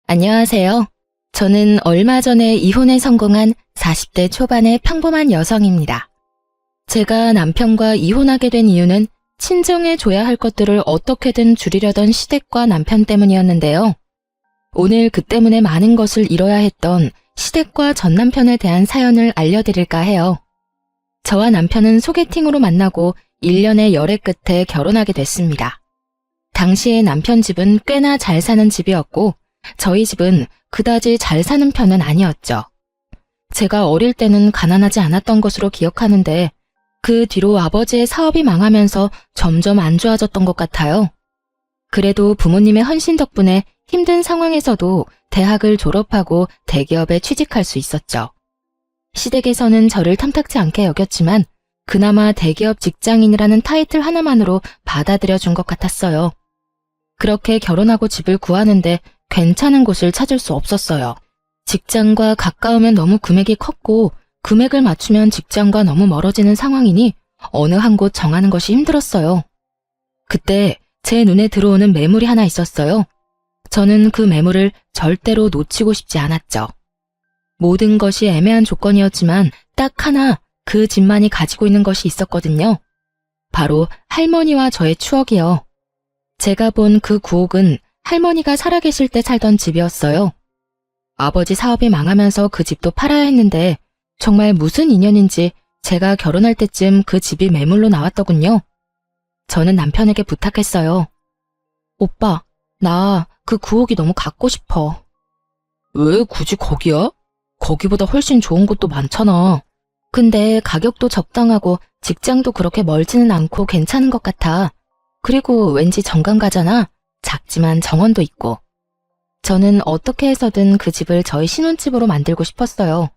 안녕하세요. 저는 얼마 전에 이혼에 성공한 40대 초반의 평범한 여성입니다. 제가 남편과 이혼하게 된 이유는 친정에 줘야 할 것들을 어떻게든 줄이려던 시댁과 남편 때문이었는데요. 오늘 그 때문에 많은 것을 잃어야 했던 시댁과 전 남편에 대한 사연을 알려드릴까 해요. 저와 남편은 소개팅으로 만나고 1년의 열애 끝에 결혼하게 됐습니다. 당시에 남편 집은 꽤나 잘 사는 집이었고 저희 집은 그다지 잘 사는 편은 아니었죠. 제가 어릴 때는 가난하지 않았던 것으로 기억하는데 그 뒤로 아버지의 사업이 망하면서 점점 안 좋아졌던 것 같아요. 그래도 부모님의 헌신 덕분에 힘든 상황에서도 대학을 졸업하고 대기업에 취직할 수 있었죠. 시댁에서는 저를 탐탁지 않게 여겼지만 그나마 대기업 직장인이라는 타이틀 하나만으로 받아들여 준 것 같았어요. 그렇게 결혼하고 집을 구하는데 괜찮은 곳을 찾을 수 없었어요. 직장과 가까우면 너무 금액이 컸고 금액을 맞추면 직장과 너무 멀어지는 상황이니 어느 한 곳 정하는 것이 힘들었어요. 그때 제 눈에 들어오는 매물이 하나 있었어요. 저는 그 매물을 절대로 놓치고 싶지 않았죠. 모든 것이 애매한 조건이었지만 딱 하나 그 집만이 가지고 있는 것이 있었거든요. 바로 할머니와 저의 추억이요. 제가 본 그 구옥은 할머니가 살아계실 때 살던 집이었어요. 아버지 사업이 망하면서 그 집도 팔아야 했는데 정말 무슨 인연인지 제가 결혼할 때쯤 그 집이 매물로 나왔더군요. 저는 남편에게 부탁했어요. 오빠, 나 그 구옥이 너무 갖고 싶어. 왜 굳이 거기야? 거기보다 훨씬 좋은 곳도 많잖아. 근데 가격도 적당하고 직장도 그렇게 멀지는 않고 괜찮은 것 같아. 그리고 왠지 정감 가잖아. 작지만 정원도 있고. 저는 어떻게 해서든 그 집을 저희 신혼집으로 만들고 싶었어요.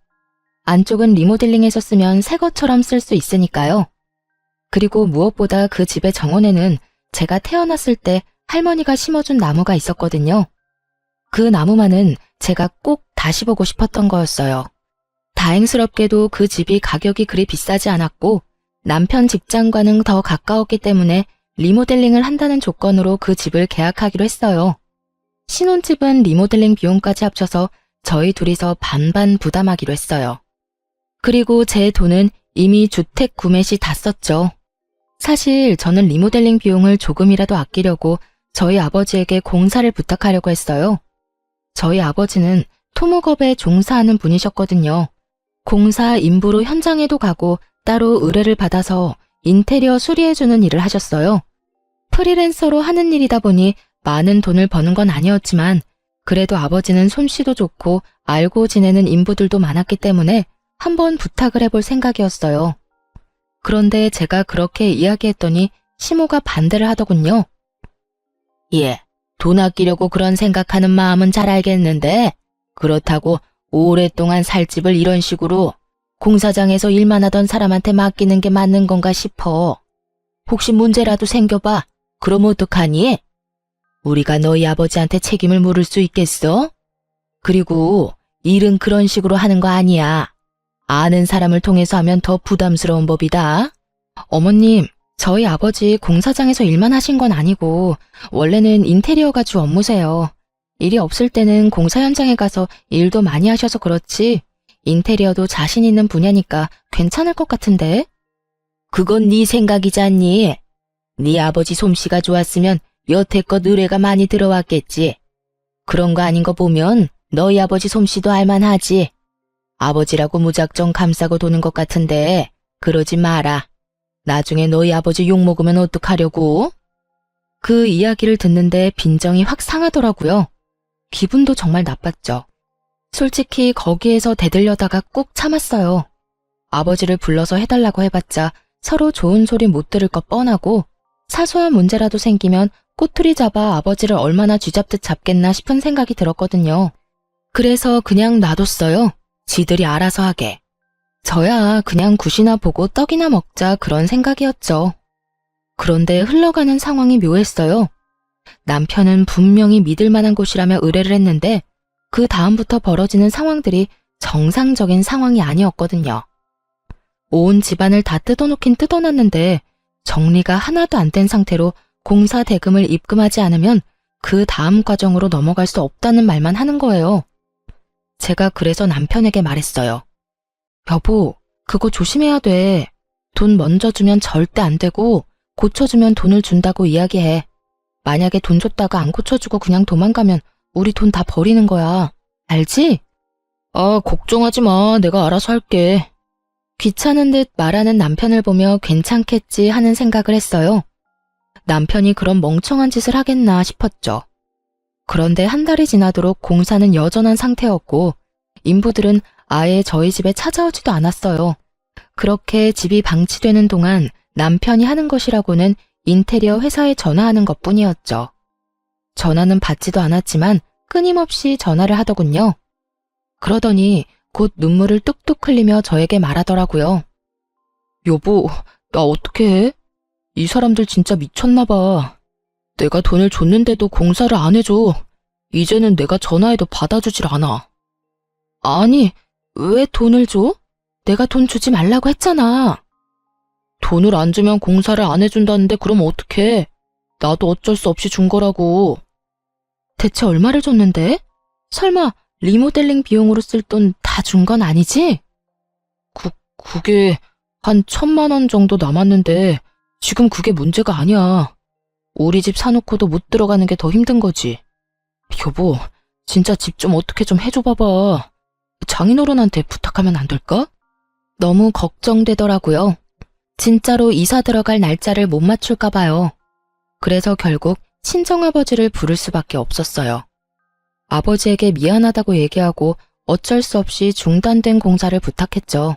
안쪽은 리모델링해서 쓰면 새 것처럼 쓸 수 있으니까요. 그리고 무엇보다 그 집의 정원에는 제가 태어났을 때 할머니가 심어준 나무가 있었거든요. 그 나무만은 제가 꼭 다시 보고 싶었던 거였어요. 다행스럽게도 그 집이 가격이 그리 비싸지 않았고 남편 직장과는 더 가까웠기 때문에 리모델링을 한다는 조건으로 그 집을 계약하기로 했어요. 신혼집은 리모델링 비용까지 합쳐서 저희 둘이서 반반 부담하기로 했어요. 그리고 제 돈은 이미 주택 구매 시 다 썼죠. 사실 저는 리모델링 비용을 조금이라도 아끼려고 저희 아버지에게 공사를 부탁하려고 했어요. 저희 아버지는 토목업에 종사하는 분이셨거든요. 공사 인부로 현장에도 가고 따로 의뢰를 받아서 인테리어 수리해주는 일을 하셨어요. 프리랜서로 하는 일이다 보니 많은 돈을 버는 건 아니었지만 그래도 아버지는 솜씨도 좋고 알고 지내는 인부들도 많았기 때문에 한번 부탁을 해볼 생각이었어요. 그런데 제가 그렇게 이야기했더니 시모가 반대를 하더군요. 예, 돈 아끼려고 그런 생각하는 마음은 잘 알겠는데 그렇다고 오랫동안 살 집을 이런 식으로 공사장에서 일만 하던 사람한테 맡기는 게 맞는 건가 싶어. 혹시 문제라도 생겨봐. 그럼 어떡하니? 우리가 너희 아버지한테 책임을 물을 수 있겠어? 그리고 일은 그런 식으로 하는 거 아니야. 아는 사람을 통해서 하면 더 부담스러운 법이다. 어머님, 저희 아버지 공사장에서 일만 하신 건 아니고 원래는 인테리어가 주 업무세요. 일이 없을 때는 공사 현장에 가서 일도 많이 하셔서 그렇지 인테리어도 자신 있는 분야니까 괜찮을 것 같은데? 그건 네 생각이잖니. 네 아버지 솜씨가 좋았으면 여태껏 의뢰가 많이 들어왔겠지. 그런 거 아닌 거 보면 너희 아버지 솜씨도 알만하지. 아버지라고 무작정 감싸고 도는 것 같은데 그러지 마라. 나중에 너희 아버지 욕먹으면 어떡하려고? 그 이야기를 듣는데 빈정이 확 상하더라고요. 기분도 정말 나빴죠. 솔직히 거기에서 대들려다가 꾹 참았어요. 아버지를 불러서 해달라고 해봤자 서로 좋은 소리 못 들을 것 뻔하고 사소한 문제라도 생기면 꼬투리 잡아 아버지를 얼마나 쥐잡듯 잡겠나 싶은 생각이 들었거든요. 그래서 그냥 놔뒀어요. 지들이 알아서 하게. 저야 그냥 굿이나 보고 떡이나 먹자 그런 생각이었죠. 그런데 흘러가는 상황이 묘했어요. 남편은 분명히 믿을 만한 곳이라며 의뢰를 했는데 그 다음부터 벌어지는 상황들이 정상적인 상황이 아니었거든요. 온 집안을 다 뜯어놓긴 뜯어놨는데 정리가 하나도 안 된 상태로 공사 대금을 입금하지 않으면 그 다음 과정으로 넘어갈 수 없다는 말만 하는 거예요. 제가 그래서 남편에게 말했어요. 여보, 그거 조심해야 돼. 돈 먼저 주면 절대 안 되고 고쳐주면 돈을 준다고 이야기해. 만약에 돈 줬다가 안 고쳐주고 그냥 도망가면 우리 돈 다 버리는 거야. 알지? 아, 걱정하지 마. 내가 알아서 할게. 귀찮은 듯 말하는 남편을 보며 괜찮겠지 하는 생각을 했어요. 남편이 그런 멍청한 짓을 하겠나 싶었죠. 그런데 한 달이 지나도록 공사는 여전한 상태였고 인부들은 아예 저희 집에 찾아오지도 않았어요. 그렇게 집이 방치되는 동안 남편이 하는 것이라고는 인테리어 회사에 전화하는 것뿐이었죠. 전화는 받지도 않았지만 끊임없이 전화를 하더군요. 그러더니 곧 눈물을 뚝뚝 흘리며 저에게 말하더라고요. 여보, 나 어떡해? 이 사람들 진짜 미쳤나 봐. 내가 돈을 줬는데도 공사를 안 해줘. 이제는 내가 전화해도 받아주질 않아. 아니, 왜 돈을 줘? 내가 돈 주지 말라고 했잖아. 돈을 안 주면 공사를 안 해준다는데 그럼 어떡해? 나도 어쩔 수 없이 준 거라고. 대체 얼마를 줬는데? 설마 리모델링 비용으로 쓸 돈 다 준 건 아니지? 그게 한 1,000만 원 정도 남았는데 지금 그게 문제가 아니야. 우리 집 사놓고도 못 들어가는 게 더 힘든 거지. 여보, 진짜 집 좀 어떻게 좀 해줘 봐봐. 장인어른한테 부탁하면 안 될까? 너무 걱정되더라고요. 진짜로 이사 들어갈 날짜를 못 맞출까 봐요. 그래서 결국 친정아버지를 부를 수밖에 없었어요. 아버지에게 미안하다고 얘기하고 어쩔 수 없이 중단된 공사를 부탁했죠.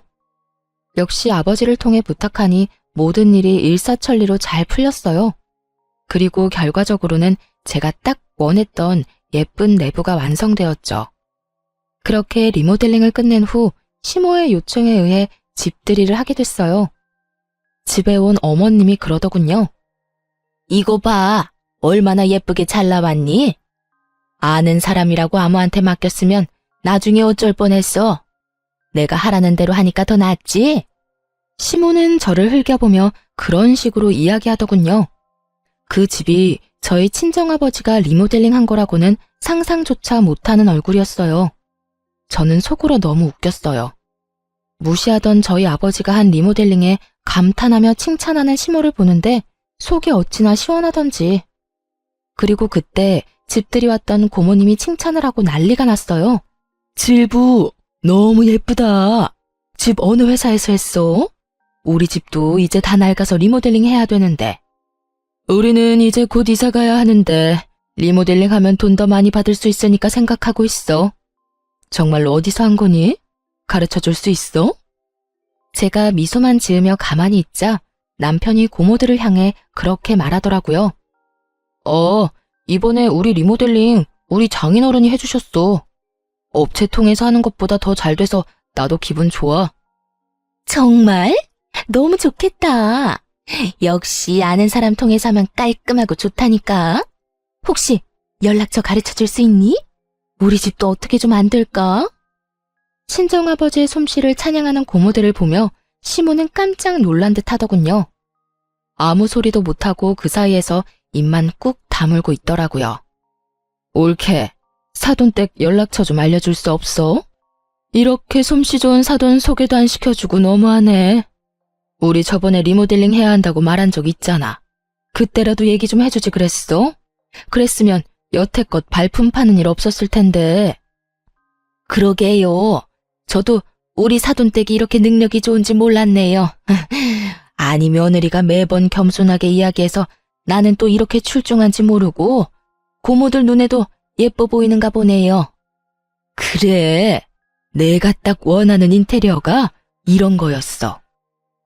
역시 아버지를 통해 부탁하니 모든 일이 일사천리로 잘 풀렸어요. 그리고 결과적으로는 제가 딱 원했던 예쁜 내부가 완성되었죠. 그렇게 리모델링을 끝낸 후 시모의 요청에 의해 집들이를 하게 됐어요. 집에 온 어머님이 그러더군요. 이거 봐, 얼마나 예쁘게 잘 나왔니? 아는 사람이라고 아무한테 맡겼으면 나중에 어쩔 뻔했어. 내가 하라는 대로 하니까 더 낫지? 시모는 저를 흘겨보며 그런 식으로 이야기하더군요. 그 집이 저희 친정아버지가 리모델링 한 거라고는 상상조차 못하는 얼굴이었어요. 저는 속으로 너무 웃겼어요. 무시하던 저희 아버지가 한 리모델링에 감탄하며 칭찬하는 시모를 보는데 속이 어찌나 시원하던지. 그리고 그때 집들이 왔던 고모님이 칭찬을 하고 난리가 났어요. 질부, 너무 예쁘다. 집 어느 회사에서 했어? 우리 집도 이제 다 낡아서 리모델링 해야 되는데. 우리는 이제 곧 이사 가야 하는데 리모델링 하면 돈 더 많이 받을 수 있으니까 생각하고 있어. 정말로 어디서 한 거니? 가르쳐 줄 수 있어? 제가 미소만 지으며 가만히 있자 남편이 고모들을 향해 그렇게 말하더라고요. 이번에 우리 리모델링 우리 장인어른이 해주셨어. 업체 통해서 하는 것보다 더 잘 돼서 나도 기분 좋아. 정말? 너무 좋겠다. 역시 아는 사람 통해서 하면 깔끔하고 좋다니까. 혹시 연락처 가르쳐 줄 수 있니? 우리 집도 어떻게 좀 안 될까? 친정아버지의 솜씨를 찬양하는 고모들을 보며 시모는 깜짝 놀란 듯 하더군요. 아무 소리도 못하고 그 사이에서 입만 꾹 다물고 있더라고요. 옳게, 사돈댁 연락처 좀 알려줄 수 없어? 이렇게 솜씨 좋은 사돈 소개도 안 시켜주고 너무하네. 우리 저번에 리모델링 해야 한다고 말한 적 있잖아. 그때라도 얘기 좀 해주지 그랬어? 그랬으면 여태껏 발품 파는 일 없었을 텐데. 그러게요. 저도 우리 사돈댁이 이렇게 능력이 좋은지 몰랐네요. 아니 며느리가 매번 겸손하게 이야기해서 나는 또 이렇게 출중한지 모르고 고모들 눈에도 예뻐 보이는가 보네요. 그래, 내가 딱 원하는 인테리어가 이런 거였어.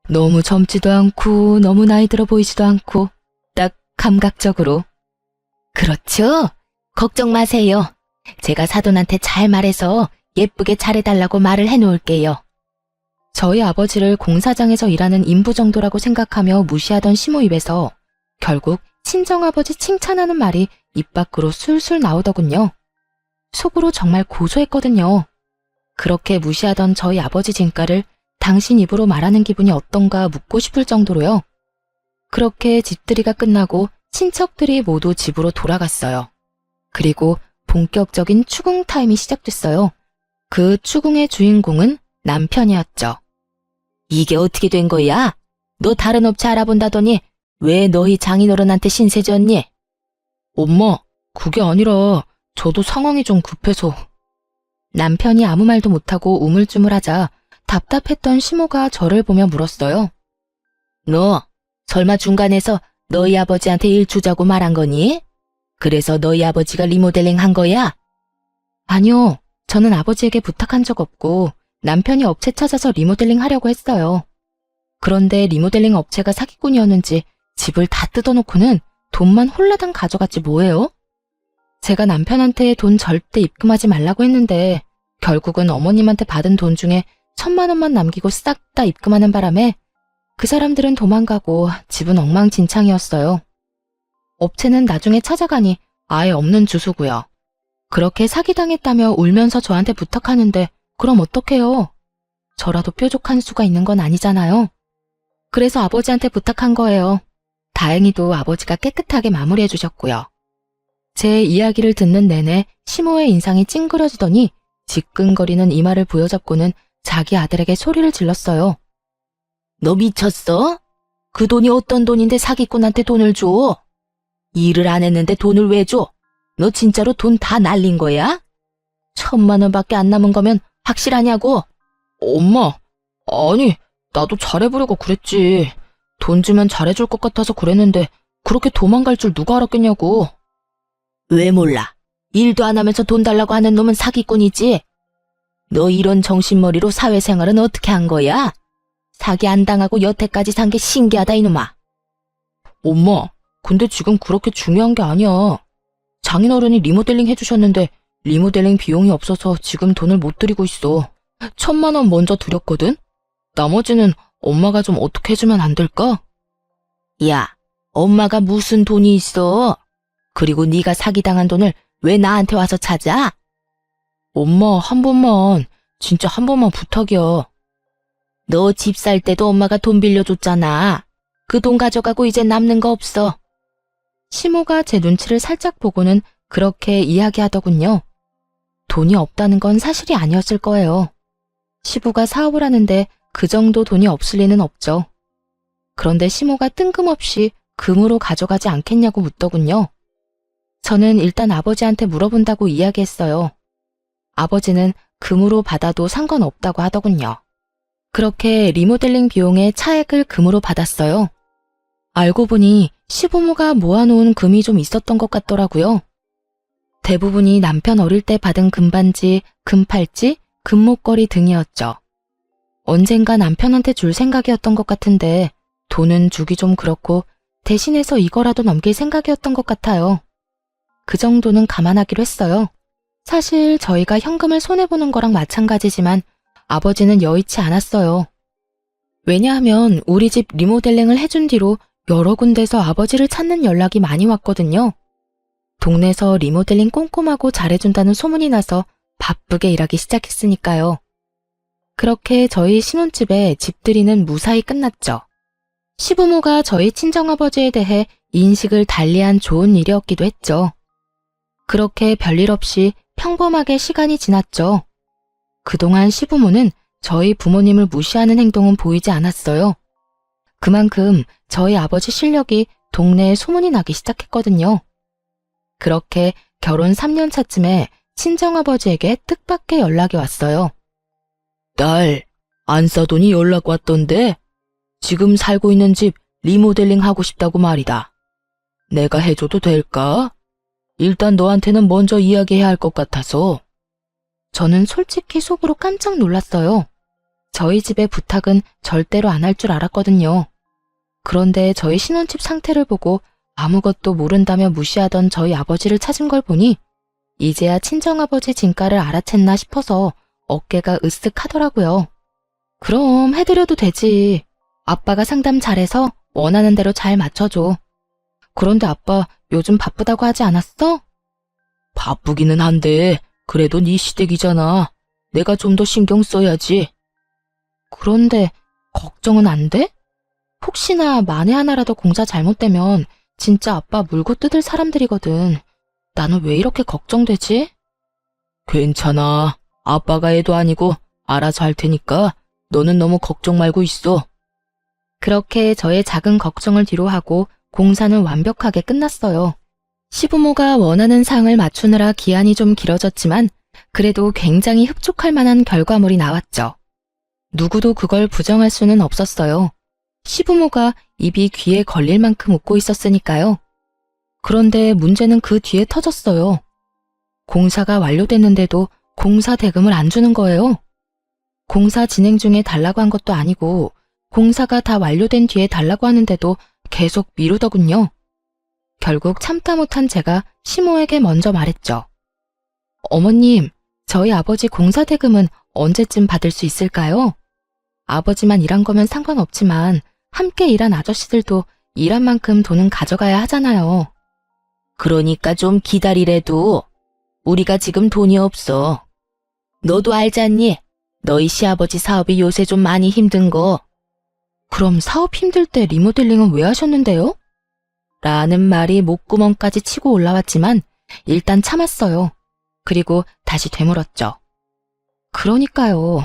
너무 젊지도 않고 너무 나이 들어 보이지도 않고 딱 감각적으로. 그렇죠? 걱정 마세요. 제가 사돈한테 잘 말해서 예쁘게 잘해달라고 말을 해놓을게요. 저희 아버지를 공사장에서 일하는 인부 정도라고 생각하며 무시하던 시모 입에서 결국 친정아버지 칭찬하는 말이 입 밖으로 술술 나오더군요. 속으로 정말 고소했거든요. 그렇게 무시하던 저희 아버지 진가를 당신 입으로 말하는 기분이 어떤가 묻고 싶을 정도로요. 그렇게 집들이가 끝나고 친척들이 모두 집으로 돌아갔어요. 그리고 본격적인 추궁 타임이 시작됐어요. 그 추궁의 주인공은 남편이었죠. 이게 어떻게 된 거야? 너 다른 업체 알아본다더니 왜 너희 장인어른한테 신세 졌니? 엄마, 그게 아니라 저도 상황이 좀 급해서. 남편이 아무 말도 못하고 우물쭈물하자 답답했던 시모가 저를 보며 물었어요. 너 설마 중간에서 너희 아버지한테 일 주자고 말한 거니? 그래서 너희 아버지가 리모델링 한 거야? 아니요. 저는 아버지에게 부탁한 적 없고 남편이 업체 찾아서 리모델링 하려고 했어요. 그런데 리모델링 업체가 사기꾼이었는지 집을 다 뜯어놓고는 돈만 홀라당 가져갔지 뭐예요? 제가 남편한테 돈 절대 입금하지 말라고 했는데 결국은 어머님한테 받은 돈 중에 1,000만 원만 남기고 싹 다 입금하는 바람에 그 사람들은 도망가고 집은 엉망진창이었어요. 업체는 나중에 찾아가니 아예 없는 주소고요. 그렇게 사기당했다며 울면서 저한테 부탁하는데 그럼 어떡해요? 저라도 뾰족한 수가 있는 건 아니잖아요. 그래서 아버지한테 부탁한 거예요. 다행히도 아버지가 깨끗하게 마무리해 주셨고요. 제 이야기를 듣는 내내 시모의 인상이 찡그려지더니 지끈거리는 이마를 부여잡고는 자기 아들에게 소리를 질렀어요. 너 미쳤어? 그 돈이 어떤 돈인데 사기꾼한테 돈을 줘? 일을 안 했는데 돈을 왜 줘? 너 진짜로 돈 다 날린 거야? 1,000만 원밖에 안 남은 거면 확실하냐고? 엄마, 아니, 나도 잘해보려고 그랬지. 돈 주면 잘해줄 것 같아서 그랬는데 그렇게 도망갈 줄 누가 알았겠냐고. 왜 몰라? 일도 안 하면서 돈 달라고 하는 놈은 사기꾼이지. 너 이런 정신머리로 사회생활은 어떻게 한 거야? 사기 안 당하고 여태까지 산 게 신기하다 이놈아. 엄마, 근데 지금 그렇게 중요한 게 아니야. 장인어른이 리모델링 해주셨는데 리모델링 비용이 없어서 지금 돈을 못 드리고 있어. 1,000만 원 먼저 드렸거든? 나머지는 엄마가 좀 어떻게 해주면 안 될까? 야, 엄마가 무슨 돈이 있어? 그리고 네가 사기당한 돈을 왜 나한테 와서 찾아? 엄마, 한 번만, 진짜 한 번만 부탁이야. 너 집 살 때도 엄마가 돈 빌려줬잖아. 그 돈 가져가고 이제 남는 거 없어. 시모가 제 눈치를 살짝 보고는 그렇게 이야기하더군요. 돈이 없다는 건 사실이 아니었을 거예요. 시부가 사업을 하는데 그 정도 돈이 없을 리는 없죠. 그런데 시모가 뜬금없이 금으로 가져가지 않겠냐고 묻더군요. 저는 일단 아버지한테 물어본다고 이야기했어요. 아버지는 금으로 받아도 상관없다고 하더군요. 그렇게 리모델링 비용의 차액을 금으로 받았어요. 알고 보니 시부모가 모아놓은 금이 좀 있었던 것 같더라고요. 대부분이 남편 어릴 때 받은 금반지, 금팔찌, 금목걸이 등이었죠. 언젠가 남편한테 줄 생각이었던 것 같은데 돈은 주기 좀 그렇고 대신해서 이거라도 넘길 생각이었던 것 같아요. 그 정도는 감안하기로 했어요. 사실 저희가 현금을 손해보는 거랑 마찬가지지만 아버지는 여의치 않았어요. 왜냐하면 우리 집 리모델링을 해준 뒤로 여러 군데서 아버지를 찾는 연락이 많이 왔거든요. 동네에서 리모델링 꼼꼼하고 잘해준다는 소문이 나서 바쁘게 일하기 시작했으니까요. 그렇게 저희 신혼집에 집들이는 무사히 끝났죠. 시부모가 저희 친정아버지에 대해 인식을 달리한 좋은 일이었기도 했죠. 그렇게 별일 없이 평범하게 시간이 지났죠. 그동안 시부모는 저희 부모님을 무시하는 행동은 보이지 않았어요. 그만큼 저희 아버지 실력이 동네에 소문이 나기 시작했거든요. 그렇게 결혼 3년 차쯤에 친정아버지에게 뜻밖의 연락이 왔어요. 딸, 안사돈이 연락 왔던데 지금 살고 있는 집 리모델링 하고 싶다고 말이다. 내가 해줘도 될까? 일단 너한테는 먼저 이야기해야 할 것 같아서. 저는 솔직히 속으로 깜짝 놀랐어요. 저희 집의 부탁은 절대로 안 할 줄 알았거든요. 그런데 저희 신혼집 상태를 보고 아무것도 모른다며 무시하던 저희 아버지를 찾은 걸 보니 이제야 친정아버지 진가를 알아챘나 싶어서 어깨가 으쓱하더라고요. 그럼 해드려도 되지. 아빠가 상담 잘해서 원하는 대로 잘 맞춰줘. 그런데 아빠 요즘 바쁘다고 하지 않았어? 바쁘기는 한데 그래도 네 시댁이잖아. 내가 좀 더 신경 써야지. 그런데 걱정은 안 돼? 혹시나 만에 하나라도 공사 잘못되면 진짜 아빠 물고 뜯을 사람들이거든. 나는 왜 이렇게 걱정되지? 괜찮아. 아빠가 애도 아니고 알아서 할 테니까 너는 너무 걱정 말고 있어. 그렇게 저의 작은 걱정을 뒤로하고 공사는 완벽하게 끝났어요. 시부모가 원하는 상을 맞추느라 기한이 좀 길어졌지만 그래도 굉장히 흡족할 만한 결과물이 나왔죠. 누구도 그걸 부정할 수는 없었어요. 시부모가 입이 귀에 걸릴 만큼 웃고 있었으니까요. 그런데 문제는 그 뒤에 터졌어요. 공사가 완료됐는데도 공사 대금을 안 주는 거예요. 공사 진행 중에 달라고 한 것도 아니고 공사가 다 완료된 뒤에 달라고 하는데도 계속 미루더군요. 결국 참다 못한 제가 시모에게 먼저 말했죠. 어머님, 저희 아버지 공사 대금은 언제쯤 받을 수 있을까요? 아버지만 일한 거면 상관없지만 함께 일한 아저씨들도 일한 만큼 돈은 가져가야 하잖아요. 그러니까 좀 기다리래도. 우리가 지금 돈이 없어. 너도 알잖니? 너희 시아버지 사업이 요새 좀 많이 힘든 거. 그럼 사업 힘들 때 리모델링은 왜 하셨는데요? 라는 말이 목구멍까지 치고 올라왔지만 일단 참았어요. 그리고 다시 되물었죠. 그러니까요.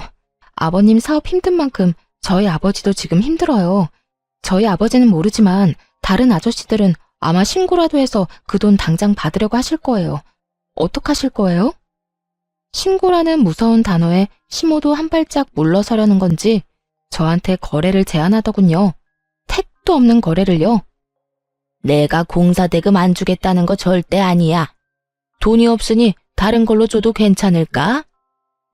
아버님 사업 힘든 만큼 저희 아버지도 지금 힘들어요. 저희 아버지는 모르지만 다른 아저씨들은 아마 신고라도 해서 그 돈 당장 받으려고 하실 거예요. 어떡하실 거예요? 신고라는 무서운 단어에 시모도 한 발짝 물러서려는 건지 저한테 거래를 제안하더군요. 택도 없는 거래를요. 내가 공사 대금 안 주겠다는 거 절대 아니야. 돈이 없으니 다른 걸로 줘도 괜찮을까?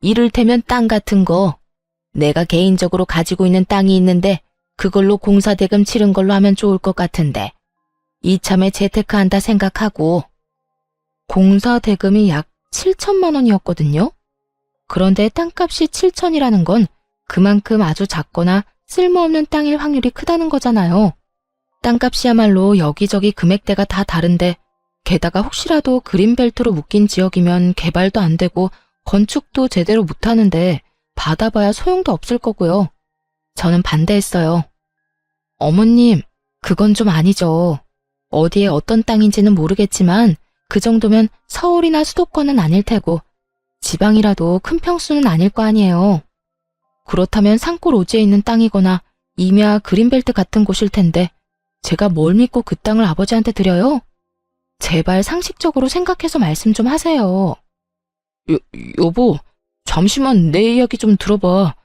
이를테면 땅 같은 거. 내가 개인적으로 가지고 있는 땅이 있는데 그걸로 공사 대금 치른 걸로 하면 좋을 것 같은데. 이참에 재테크한다 생각하고. 공사 대금이 약 7천만 원이었거든요. 그런데 땅값이 7천이라는 건 그만큼 아주 작거나 쓸모없는 땅일 확률이 크다는 거잖아요. 땅값이야말로 여기저기 금액대가 다 다른데 게다가 혹시라도 그린벨트로 묶인 지역이면 개발도 안 되고 건축도 제대로 못하는데 받아봐야 소용도 없을 거고요. 저는 반대했어요. 어머님, 그건 좀 아니죠. 어디에 어떤 땅인지는 모르겠지만 그 정도면 서울이나 수도권은 아닐 테고 지방이라도 큰 평수는 아닐 거 아니에요. 그렇다면 산골 오지에 있는 땅이거나 임야 그린벨트 같은 곳일 텐데 제가 뭘 믿고 그 땅을 아버지한테 드려요? 제발 상식적으로 생각해서 말씀 좀 하세요. 여보, 잠시만 내 이야기 좀 들어봐.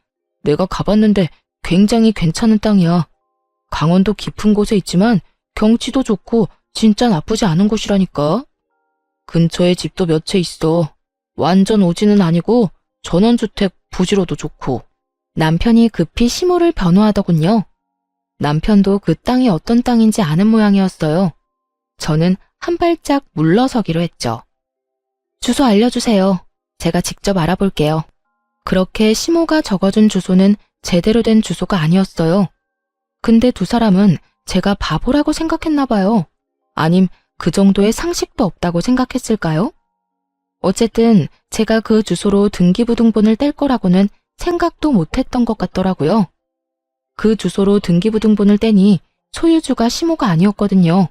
내가 가봤는데 굉장히 괜찮은 땅이야. 강원도 깊은 곳에 있지만 경치도 좋고 진짜 나쁘지 않은 곳이라니까. 근처에 집도 몇 채 있어. 완전 오지는 아니고 전원주택 부지로도 좋고. 남편이 급히 시모를 변호하더군요. 남편도 그 땅이 어떤 땅인지 아는 모양이었어요. 저는 한 발짝 물러서기로 했죠. 주소 알려주세요. 제가 직접 알아볼게요. 그렇게 시모가 적어준 주소는 제대로 된 주소가 아니었어요. 근데 두 사람은 제가 바보라고 생각했나 봐요. 아님 그 정도의 상식도 없다고 생각했을까요? 어쨌든 제가 그 주소로 등기부등본을 뗄 거라고는 생각도 못했던 것 같더라고요. 그 주소로 등기부등본을 떼니 소유주가 시모가 아니었거든요.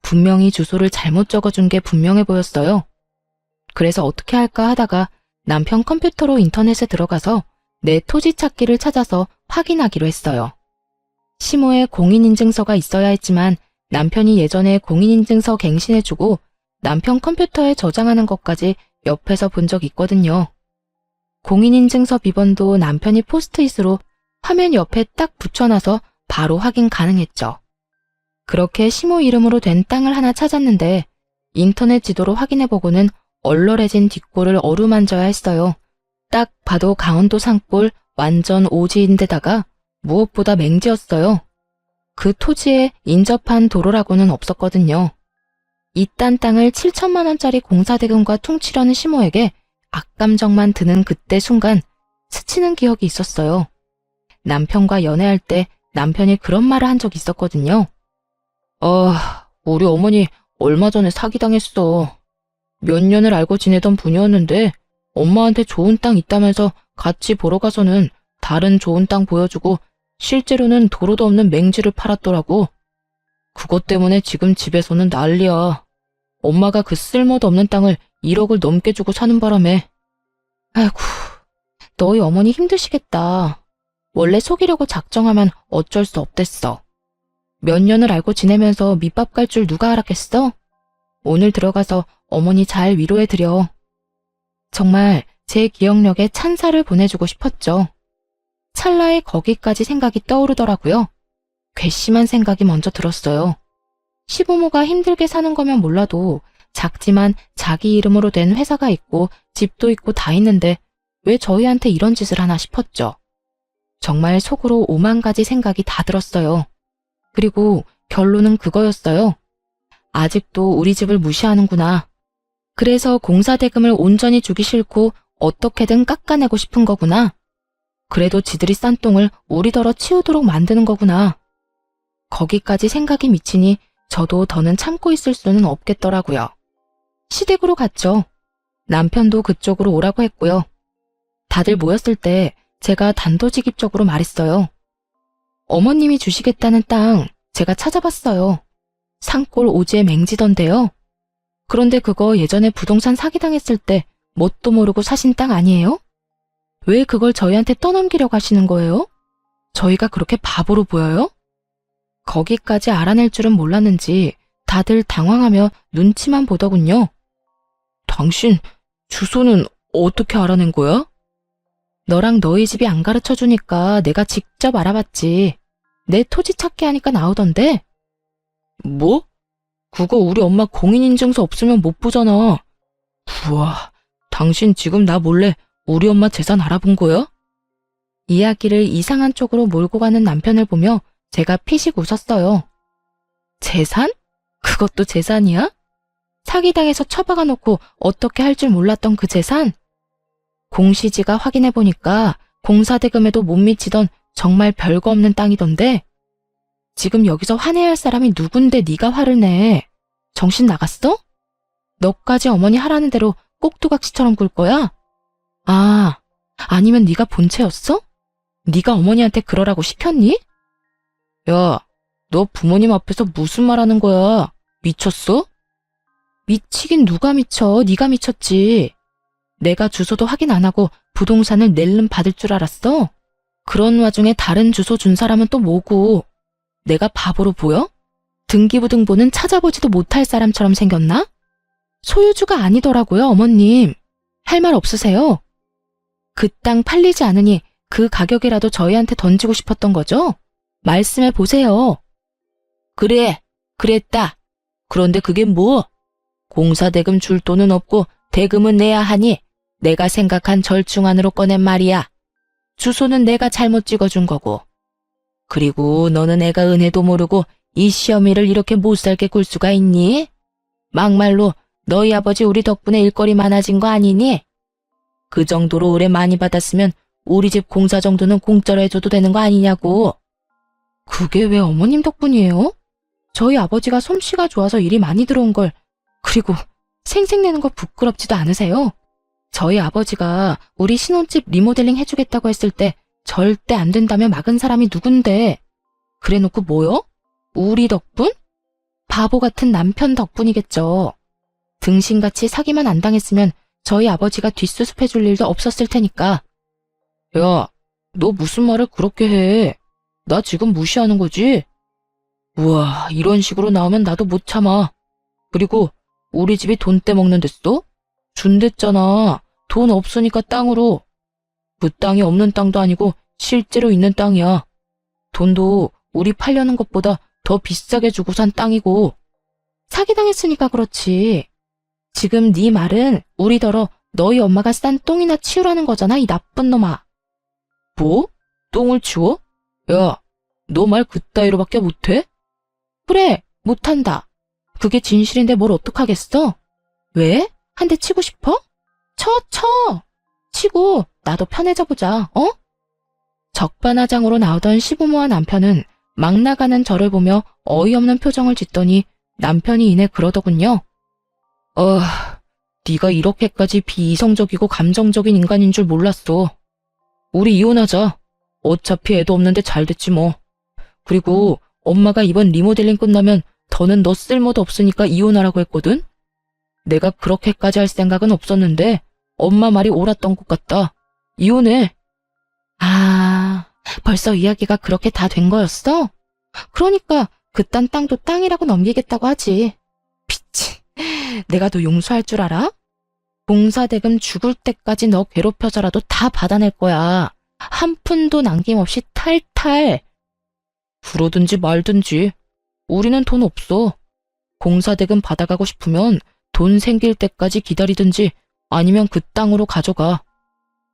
분명히 주소를 잘못 적어준 게 분명해 보였어요. 그래서 어떻게 할까 하다가 남편 컴퓨터로 인터넷에 들어가서 내 토지 찾기를 찾아서 확인하기로 했어요. 시모에 공인인증서가 있어야 했지만 남편이 예전에 공인인증서 갱신해주고 남편 컴퓨터에 저장하는 것까지 옆에서 본 적 있거든요. 공인인증서 비번도 남편이 포스트잇으로 화면 옆에 딱 붙여놔서 바로 확인 가능했죠. 그렇게 시모 이름으로 된 땅을 하나 찾았는데 인터넷 지도로 확인해보고는 얼얼해진 뒷골을 어루만져야 했어요. 딱 봐도 강원도 산골 완전 오지인데다가 무엇보다 맹지였어요. 그 토지에 인접한 도로라고는 없었거든요. 이딴 땅을 7천만 원짜리 공사대금과 퉁치려는 시모에게 악감정만 드는 그때 순간 스치는 기억이 있었어요. 남편과 연애할 때 남편이 그런 말을 한 적이 있었거든요. 우리 어머니 얼마 전에 사기당했어. 몇 년을 알고 지내던 분이었는데 엄마한테 좋은 땅 있다면서 같이 보러 가서는 다른 좋은 땅 보여주고 실제로는 도로도 없는 맹지를 팔았더라고. 그것 때문에 지금 집에서는 난리야. 엄마가 그 쓸모도 없는 땅을 1억을 넘게 주고 사는 바람에. 아이고, 너희 어머니 힘드시겠다. 원래 속이려고 작정하면 어쩔 수 없댔어. 몇 년을 알고 지내면서 밑밥 갈 줄 누가 알았겠어? 오늘 들어가서 어머니 잘 위로해드려. 정말 제 기억력에 찬사를 보내주고 싶었죠. 찰나에 거기까지 생각이 떠오르더라고요. 괘씸한 생각이 먼저 들었어요. 시부모가 힘들게 사는 거면 몰라도 작지만 자기 이름으로 된 회사가 있고 집도 있고 다 있는데 왜 저희한테 이런 짓을 하나 싶었죠. 정말 속으로 5만 가지 생각이 다 들었어요. 그리고 결론은 그거였어요. 아직도 우리 집을 무시하는구나. 그래서 공사대금을 온전히 주기 싫고 어떻게든 깎아내고 싶은 거구나. 그래도 지들이 싼 똥을 우리더러 치우도록 만드는 거구나. 거기까지 생각이 미치니 저도 더는 참고 있을 수는 없겠더라고요. 시댁으로 갔죠. 남편도 그쪽으로 오라고 했고요. 다들 모였을 때 제가 단도직입적으로 말했어요. 어머님이 주시겠다는 땅 제가 찾아봤어요. 산골 오지에 맹지던데요. 그런데 그거 예전에 부동산 사기당했을 때 뭣도 모르고 사신 땅 아니에요? 왜 그걸 저희한테 떠넘기려고 하시는 거예요? 저희가 그렇게 바보로 보여요? 거기까지 알아낼 줄은 몰랐는지 다들 당황하며 눈치만 보더군요. 당신 주소는 어떻게 알아낸 거야? 너랑 너희 집이 안 가르쳐 주니까 내가 직접 알아봤지. 내 토지 찾기 하니까 나오던데. 뭐? 그거 우리 엄마 공인인증서 없으면 못 보잖아. 우와, 당신 지금 나 몰래 우리 엄마 재산 알아본 거야? 이야기를 이상한 쪽으로 몰고 가는 남편을 보며 제가 피식 웃었어요. 재산? 그것도 재산이야? 사기당해서 처박아 놓고 어떻게 할 줄 몰랐던 그 재산? 공시지가 확인해보니까 공사대금에도 못 미치던 정말 별거 없는 땅이던데. 지금 여기서 화내야 할 사람이 누군데 네가 화를 내. 정신 나갔어? 너까지 어머니 하라는 대로 꼭두각시처럼 굴 거야? 아, 아니면 네가 본체였어? 네가 어머니한테 그러라고 시켰니? 야, 너 부모님 앞에서 무슨 말 하는 거야? 미쳤어? 미치긴 누가 미쳐? 네가 미쳤지. 내가 주소도 확인 안 하고 부동산을 낼름 받을 줄 알았어? 그런 와중에 다른 주소 준 사람은 또 뭐고? 내가 바보로 보여? 등기부등본은 찾아보지도 못할 사람처럼 생겼나? 소유주가 아니더라고요, 어머님. 할 말 없으세요? 그 땅 팔리지 않으니 그 가격이라도 저희한테 던지고 싶었던 거죠? 말씀해 보세요. 그래, 그랬다. 그런데 그게 뭐? 공사대금 줄 돈은 없고 대금은 내야 하니 내가 생각한 절충안으로 꺼낸 말이야. 주소는 내가 잘못 찍어준 거고. 그리고 너는 애가 은혜도 모르고 이 시어미를 이렇게 못살게 굴 수가 있니? 막말로 너희 아버지 우리 덕분에 일거리 많아진 거 아니니? 그 정도로 의뢰 많이 받았으면 우리 집 공사 정도는 공짜로 해줘도 되는 거 아니냐고. 그게 왜 어머님 덕분이에요? 저희 아버지가 솜씨가 좋아서 일이 많이 들어온 걸, 그리고 생색내는 거 부끄럽지도 않으세요? 저희 아버지가 우리 신혼집 리모델링 해주겠다고 했을 때 절대 안 된다며 막은 사람이 누군데. 그래놓고 뭐요? 우리 덕분? 바보 같은 남편 덕분이겠죠. 등신같이 사기만 안 당했으면 저희 아버지가 뒷수습해줄 일도 없었을 테니까. 야, 너 무슨 말을 그렇게 해? 나 지금 무시하는 거지? 우와, 이런 식으로 나오면 나도 못 참아. 그리고 우리 집이 돈 떼먹는 데어? 준댔잖아. 돈 없으니까 땅으로. 그 땅이 없는 땅도 아니고 실제로 있는 땅이야. 돈도 우리 팔려는 것보다 더 비싸게 주고 산 땅이고. 사기당했으니까 그렇지. 지금 네 말은 우리더러 너희 엄마가 싼 똥이나 치우라는 거잖아, 이 나쁜 놈아. 뭐? 똥을 치워? 야, 너 말 그따위로밖에 못해? 그래, 못한다. 그게 진실인데 뭘 어떡하겠어? 왜? 한 대 치고 싶어? 쳐! 치고 나도 편해져 보자, 어? 적반하장으로 나오던 시부모와 남편은 막 나가는 저를 보며 어이없는 표정을 짓더니 남편이 이내 그러더군요. 네가 이렇게까지 비이성적이고 감정적인 인간인 줄 몰랐어. 우리 이혼하자. 어차피 애도 없는데 잘 됐지 뭐. 그리고 엄마가 이번 리모델링 끝나면 더는 너 쓸모도 없으니까 이혼하라고 했거든? 내가 그렇게까지 할 생각은 없었는데 엄마 말이 옳았던 것 같다. 이혼해. 아, 벌써 이야기가 그렇게 다 된 거였어? 그러니까 그딴 땅도 땅이라고 넘기겠다고 하지. 미친, 내가 너 용서할 줄 알아? 공사대금 죽을 때까지 너 괴롭혀서라도 다 받아낼 거야. 한 푼도 남김없이 탈탈. 그러든지 말든지. 우리는 돈 없어. 공사대금 받아가고 싶으면 돈 생길 때까지 기다리든지 아니면 그 땅으로 가져가.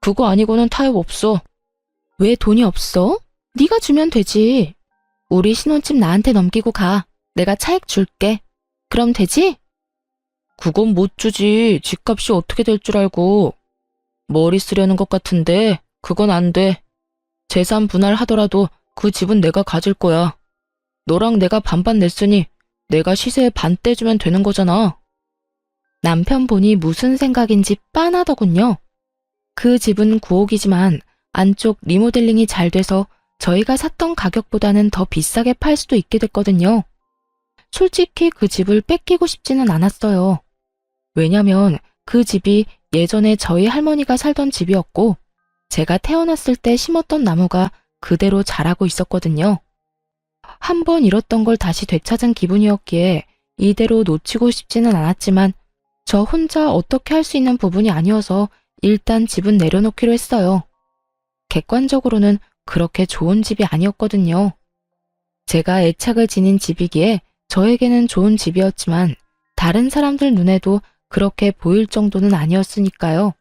그거 아니고는 타협 없어. 왜 돈이 없어? 네가 주면 되지. 우리 신혼집 나한테 넘기고 가. 내가 차액 줄게. 그럼 되지? 그건 못 주지. 집값이 어떻게 될 줄 알고. 머리 쓰려는 것 같은데 그건 안 돼. 재산 분할하더라도 그 집은 내가 가질 거야. 너랑 내가 반반 냈으니 내가 시세에 반 떼주면 되는 거잖아. 남편분이 무슨 생각인지 빤하더군요. 그 집은 9억이지만 안쪽 리모델링이 잘 돼서 저희가 샀던 가격보다는 더 비싸게 팔 수도 있게 됐거든요. 솔직히 그 집을 뺏기고 싶지는 않았어요. 왜냐면 그 집이 예전에 저희 할머니가 살던 집이었고 제가 태어났을 때 심었던 나무가 그대로 자라고 있었거든요. 한 번 잃었던 걸 다시 되찾은 기분이었기에 이대로 놓치고 싶지는 않았지만 저 혼자 어떻게 할 수 있는 부분이 아니어서 일단 집은 내려놓기로 했어요. 객관적으로는 그렇게 좋은 집이 아니었거든요. 제가 애착을 지닌 집이기에 저에게는 좋은 집이었지만 다른 사람들 눈에도 그렇게 보일 정도는 아니었으니까요.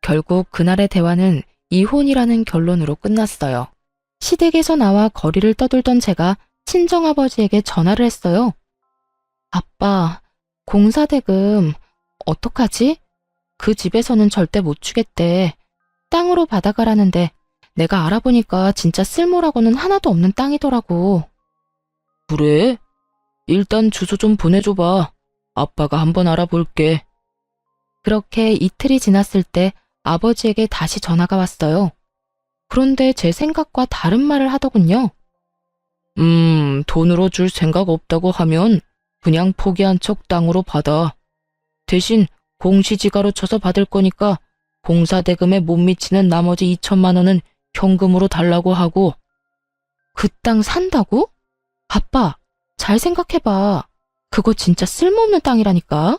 결국 그날의 대화는 이혼이라는 결론으로 끝났어요. 시댁에서 나와 거리를 떠돌던 제가 친정아버지에게 전화를 했어요. 아빠, 공사대금 어떡하지? 그 집에서는 절대 못 주겠대. 땅으로 받아가라는데 내가 알아보니까 진짜 쓸모라고는 하나도 없는 땅이더라고. 그래? 일단 주소 좀 보내줘봐. 아빠가 한번 알아볼게. 그렇게 이틀이 지났을 때 아버지에게 다시 전화가 왔어요. 그런데 제 생각과 다른 말을 하더군요. 돈으로 줄 생각 없다고 하면 그냥 포기한 척 땅으로 받아. 대신 공시지가로 쳐서 받을 거니까 공사대금에 못 미치는 나머지 2천만 원은 현금으로 달라고 하고. 그 땅 산다고? 아빠, 잘 생각해봐. 그거 진짜 쓸모없는 땅이라니까.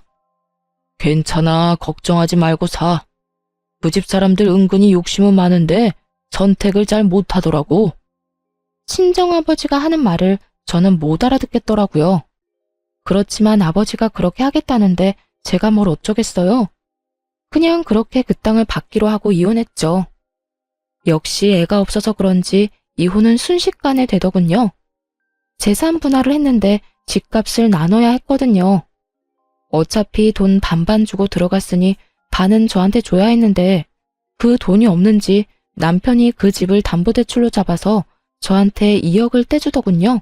괜찮아, 걱정하지 말고 사. 그 집 사람들 은근히 욕심은 많은데 선택을 잘 못하더라고. 친정아버지가 하는 말을 저는 못 알아듣겠더라고요. 그렇지만 아버지가 그렇게 하겠다는데 제가 뭘 어쩌겠어요. 그냥 그렇게 그 땅을 받기로 하고 이혼했죠. 역시 애가 없어서 그런지 이혼은 순식간에 되더군요. 재산 분할을 했는데 집값을 나눠야 했거든요. 어차피 돈 반반 주고 들어갔으니 반은 저한테 줘야 했는데 그 돈이 없는지 남편이 그 집을 담보대출로 잡아서 저한테 2억을 떼주더군요.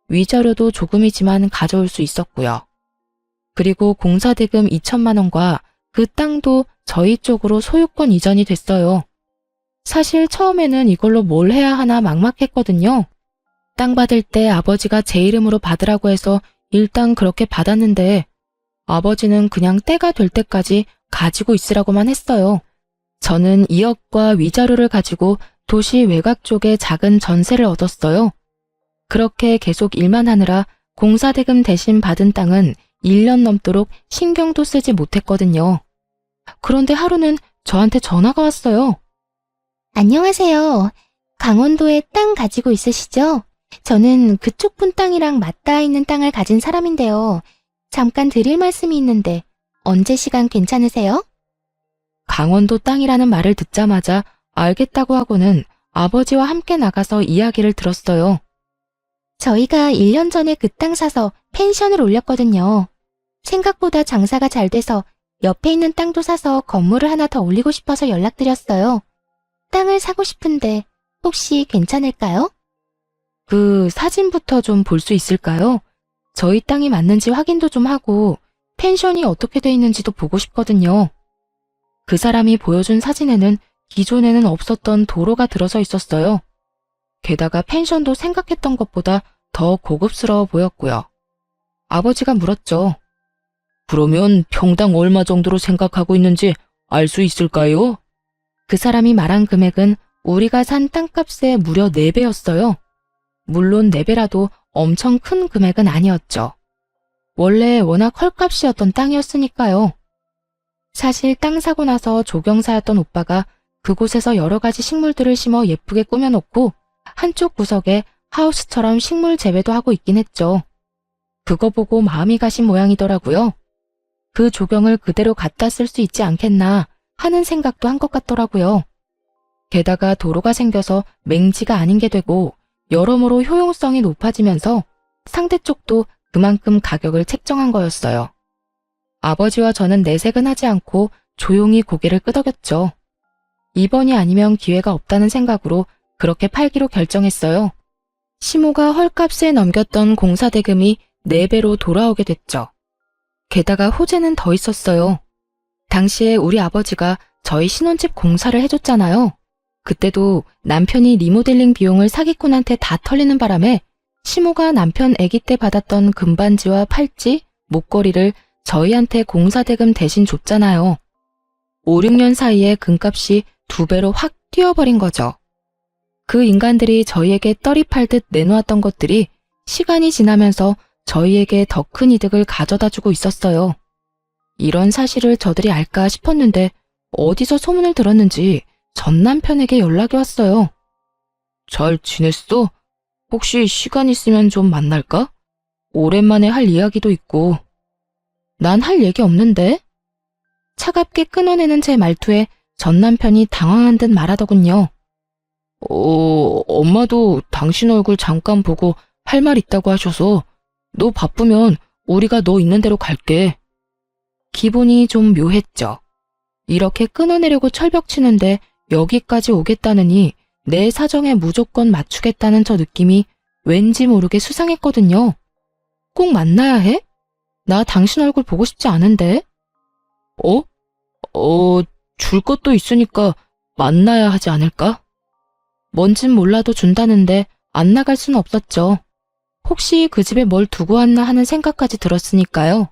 위자료도 조금이지만 가져올 수 있었고요. 그리고 공사대금 2천만 원과 그 땅도 저희 쪽으로 소유권 이전이 됐어요. 사실 처음에는 이걸로 뭘 해야 하나 막막했거든요. 땅 받을 때 아버지가 제 이름으로 받으라고 해서 일단 그렇게 받았는데 아버지는 그냥 때가 될 때까지 가지고 있으라고만 했어요. 저는 2억과 위자료를 가지고 도시 외곽 쪽에 작은 전세를 얻었어요. 그렇게 계속 일만 하느라 공사대금 대신 받은 땅은 1년 넘도록 신경도 쓰지 못했거든요. 그런데 하루는 저한테 전화가 왔어요. 안녕하세요. 강원도에 땅 가지고 있으시죠? 저는 그쪽 분 땅이랑 맞닿아 있는 땅을 가진 사람인데요. 잠깐 드릴 말씀이 있는데 언제 시간 괜찮으세요? 강원도 땅이라는 말을 듣자마자 알겠다고 하고는 아버지와 함께 나가서 이야기를 들었어요. 저희가 1년 전에 그 땅 사서 펜션을 올렸거든요. 생각보다 장사가 잘 돼서 옆에 있는 땅도 사서 건물을 하나 더 올리고 싶어서 연락드렸어요. 땅을 사고 싶은데 혹시 괜찮을까요? 그 사진부터 좀 볼 수 있을까요? 저희 땅이 맞는지 확인도 좀 하고 펜션이 어떻게 돼 있는지도 보고 싶거든요. 그 사람이 보여준 사진에는 기존에는 없었던 도로가 들어서 있었어요. 게다가 펜션도 생각했던 것보다 더 고급스러워 보였고요. 아버지가 물었죠. 그러면 평당 얼마 정도로 생각하고 있는지 알 수 있을까요? 그 사람이 말한 금액은 우리가 산 땅값의 무려 4배였어요. 물론 4배라도 엄청 큰 금액은 아니었죠. 원래 워낙 헐값이었던 땅이었으니까요. 사실 땅 사고 나서 조경사였던 오빠가 그곳에서 여러 가지 식물들을 심어 예쁘게 꾸며놓고 한쪽 구석에 하우스처럼 식물 재배도 하고 있긴 했죠. 그거 보고 마음이 가신 모양이더라고요. 그 조경을 그대로 갖다 쓸 수 있지 않겠나 하는 생각도 한 것 같더라고요. 게다가 도로가 생겨서 맹지가 아닌 게 되고 여러모로 효용성이 높아지면서 상대 쪽도 그만큼 가격을 책정한 거였어요. 아버지와 저는 내색은 하지 않고 조용히 고개를 끄덕였죠. 이번이 아니면 기회가 없다는 생각으로 그렇게 팔기로 결정했어요. 시모가 헐값에 넘겼던 공사 대금이 4배로 돌아오게 됐죠. 게다가 호재는 더 있었어요. 당시에 우리 아버지가 저희 신혼집 공사를 해줬잖아요. 그때도 남편이 리모델링 비용을 사기꾼한테 다 털리는 바람에 시모가 남편 아기 때 받았던 금반지와 팔찌, 목걸이를 저희한테 공사 대금 대신 줬잖아요. 5, 6년 사이에 금값이 2배로 확 뛰어버린 거죠. 그 인간들이 저희에게 떨이 팔듯 내놓았던 것들이 시간이 지나면서 저희에게 더 큰 이득을 가져다 주고 있었어요. 이런 사실을 저들이 알까 싶었는데 어디서 소문을 들었는지 전 남편에게 연락이 왔어요. 잘 지냈어? 혹시 시간 있으면 좀 만날까? 오랜만에 할 이야기도 있고. 난 할 얘기 없는데? 차갑게 끊어내는 제 말투에 전 남편이 당황한 듯 말하더군요. 엄마도 당신 얼굴 잠깐 보고 할 말 있다고 하셔서 너 바쁘면 우리가 너 있는 대로 갈게. 기분이 좀 묘했죠. 이렇게 끊어내려고 철벽치는데 여기까지 오겠다느니 내 사정에 무조건 맞추겠다는 저 느낌이 왠지 모르게 수상했거든요. 꼭 만나야 해? 나 당신 얼굴 보고 싶지 않은데? 줄 것도 있으니까 만나야 하지 않을까? 뭔진 몰라도 준다는데 안 나갈 순 없었죠. 혹시 그 집에 뭘 두고 왔나 하는 생각까지 들었으니까요.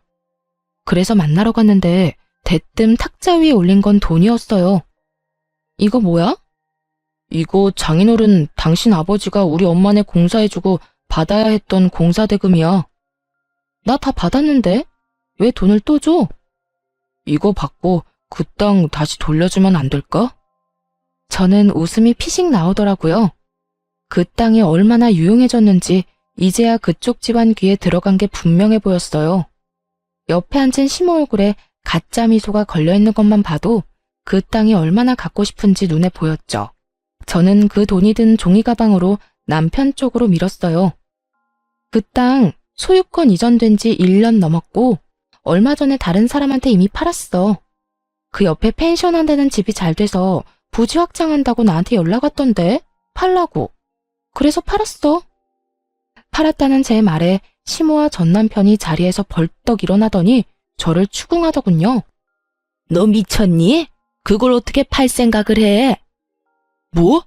그래서 만나러 갔는데 대뜸 탁자 위에 올린 건 돈이었어요. 이거 뭐야? 이거 장인어른 당신 아버지가 우리 엄마네 공사해주고 받아야 했던 공사 대금이야. 나 다 받았는데 왜 돈을 또 줘? 이거 받고 그 땅 다시 돌려주면 안 될까? 저는 웃음이 피식 나오더라고요. 그 땅이 얼마나 유용해졌는지 이제야 그쪽 집안 귀에 들어간 게 분명해 보였어요. 옆에 앉은 시모 얼굴에 가짜 미소가 걸려있는 것만 봐도 그 땅이 얼마나 갖고 싶은지 눈에 보였죠. 저는 그 돈이 든 종이 가방으로 남편 쪽으로 밀었어요. 그 땅 소유권 이전된 지 1년 넘었고 얼마 전에 다른 사람한테 이미 팔았어. 그 옆에 펜션 한다는 집이 잘 돼서 부지 확장한다고 나한테 연락 왔던데 팔라고. 그래서 팔았어. 팔았다는 제 말에 시모와 전 남편이 자리에서 벌떡 일어나더니 저를 추궁하더군요. 너 미쳤니? 그걸 어떻게 팔 생각을 해? 뭐?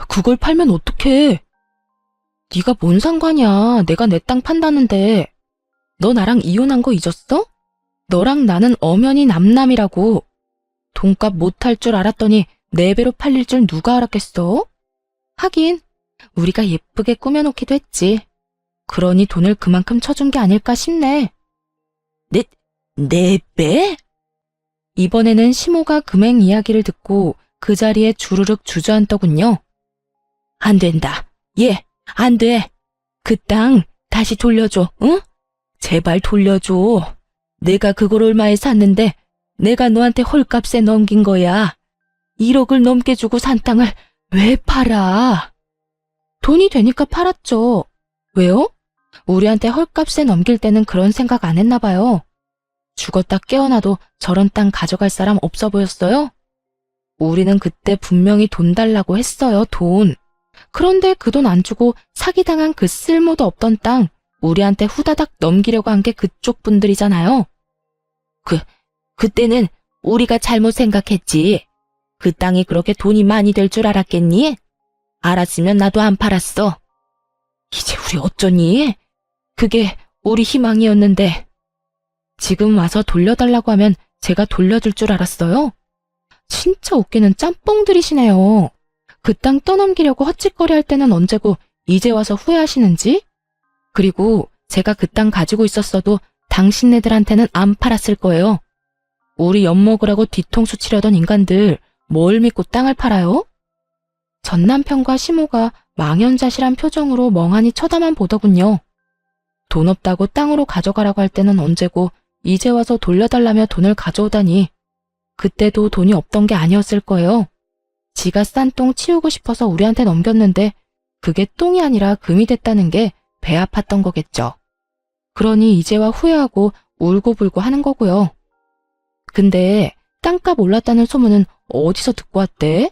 그걸 팔면 어떡해? 네가 뭔 상관이야. 내가 내 땅 판다는데. 너 나랑 이혼한 거 잊었어? 너랑 나는 엄연히 남남이라고. 돈값 못할 줄 알았더니 4배로 팔릴 줄 누가 알았겠어? 하긴 우리가 예쁘게 꾸며놓기도 했지. 그러니 돈을 그만큼 쳐준 게 아닐까 싶네. 4배? 이번에는 시모가 금액 이야기를 듣고 그 자리에 주르륵 주저앉더군요. 안 된다. 안 돼. 그 땅 다시 돌려줘, 응? 제발 돌려줘. 내가 그걸 얼마에 샀는데 내가 너한테 헐값에 넘긴 거야. 1억을 넘게 주고 산 땅을 왜 팔아? 돈이 되니까 팔았죠. 왜요? 우리한테 헐값에 넘길 때는 그런 생각 안 했나 봐요. 죽었다 깨어나도 저런 땅 가져갈 사람 없어 보였어요? 우리는 그때 분명히 돈 달라고 했어요, 돈. 그런데 그 돈 안 주고 사기당한 그 쓸모도 없던 땅 우리한테 후다닥 넘기려고 한 게 그쪽 분들이잖아요. 그때는 우리가 잘못 생각했지. 그 땅이 그렇게 돈이 많이 될 줄 알았겠니? 알았으면 나도 안 팔았어. 이제 우리 어쩌니? 그게 우리 희망이었는데. 지금 와서 돌려달라고 하면 제가 돌려줄 줄 알았어요? 진짜 웃기는 짬뽕들이시네요. 그 땅 떠넘기려고 헛짓거리 할 때는 언제고 이제 와서 후회하시는지? 그리고 제가 그 땅 가지고 있었어도 당신네들한테는 안 팔았을 거예요. 우리 엿먹으라고 뒤통수 치려던 인간들 뭘 믿고 땅을 팔아요? 전 남편과 시모가 망연자실한 표정으로 멍하니 쳐다만 보더군요. 돈 없다고 땅으로 가져가라고 할 때는 언제고 이제 와서 돌려달라며 돈을 가져오다니. 그때도 돈이 없던 게 아니었을 거예요. 지가 싼 똥 치우고 싶어서 우리한테 넘겼는데 그게 똥이 아니라 금이 됐다는 게 배 아팠던 거겠죠. 그러니 이제와 후회하고 울고불고 하는 거고요. 근데 땅값 올랐다는 소문은 어디서 듣고 왔대?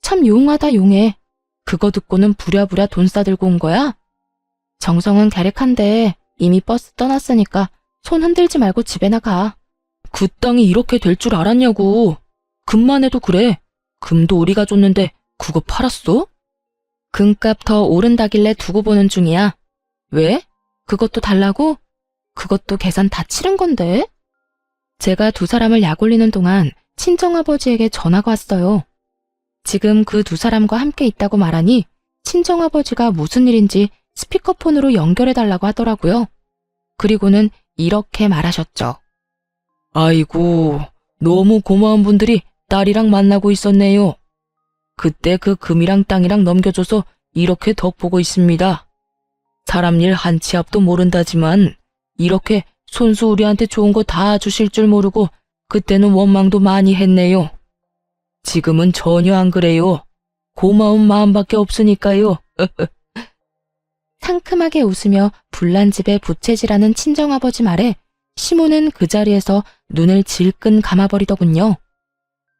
참 용하다 용해. 그거 듣고는 부랴부랴 돈 싸들고 온 거야? 정성은 갸륵한데 이미 버스 떠났으니까 손 흔들지 말고 집에 나가. 그 땅이 이렇게 될 줄 알았냐고. 금만 해도 그래. 금도 우리가 줬는데 그거 팔았어? 금값 더 오른다길래 두고 보는 중이야. 왜? 그것도 달라고? 그것도 계산 다 치른 건데? 제가 두 사람을 약올리는 동안 친정아버지에게 전화가 왔어요. 지금 그 두 사람과 함께 있다고 말하니 친정아버지가 무슨 일인지 스피커폰으로 연결해달라고 하더라고요. 그리고는 이렇게 말하셨죠. 아이고, 너무 고마운 분들이 딸이랑 만나고 있었네요. 그때 그 금이랑 땅이랑 넘겨줘서 이렇게 덕보고 있습니다. 사람 일 한 치 앞도 모른다지만 이렇게 손수 우리한테 좋은 거 다 주실 줄 모르고 그때는 원망도 많이 했네요. 지금은 전혀 안 그래요. 고마운 마음밖에 없으니까요. 상큼하게 웃으며 불난 집에 부채질하는 친정아버지 말에 시모는 그 자리에서 눈을 질끈 감아버리더군요.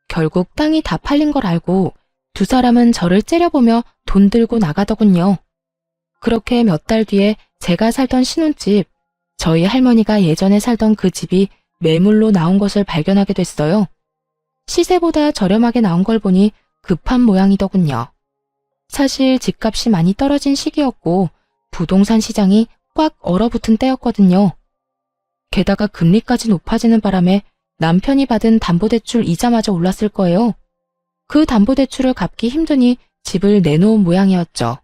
결국 땅이 다 팔린 걸 알고 두 사람은 저를 째려보며 돈 들고 나가더군요. 그렇게 몇 달 뒤에 제가 살던 신혼집, 저희 할머니가 예전에 살던 그 집이 매물로 나온 것을 발견하게 됐어요. 시세보다 저렴하게 나온 걸 보니 급한 모양이더군요. 사실 집값이 많이 떨어진 시기였고 부동산 시장이 꽉 얼어붙은 때였거든요. 게다가 금리까지 높아지는 바람에 남편이 받은 담보대출 이자마저 올랐을 거예요. 그 담보대출을 갚기 힘드니 집을 내놓은 모양이었죠.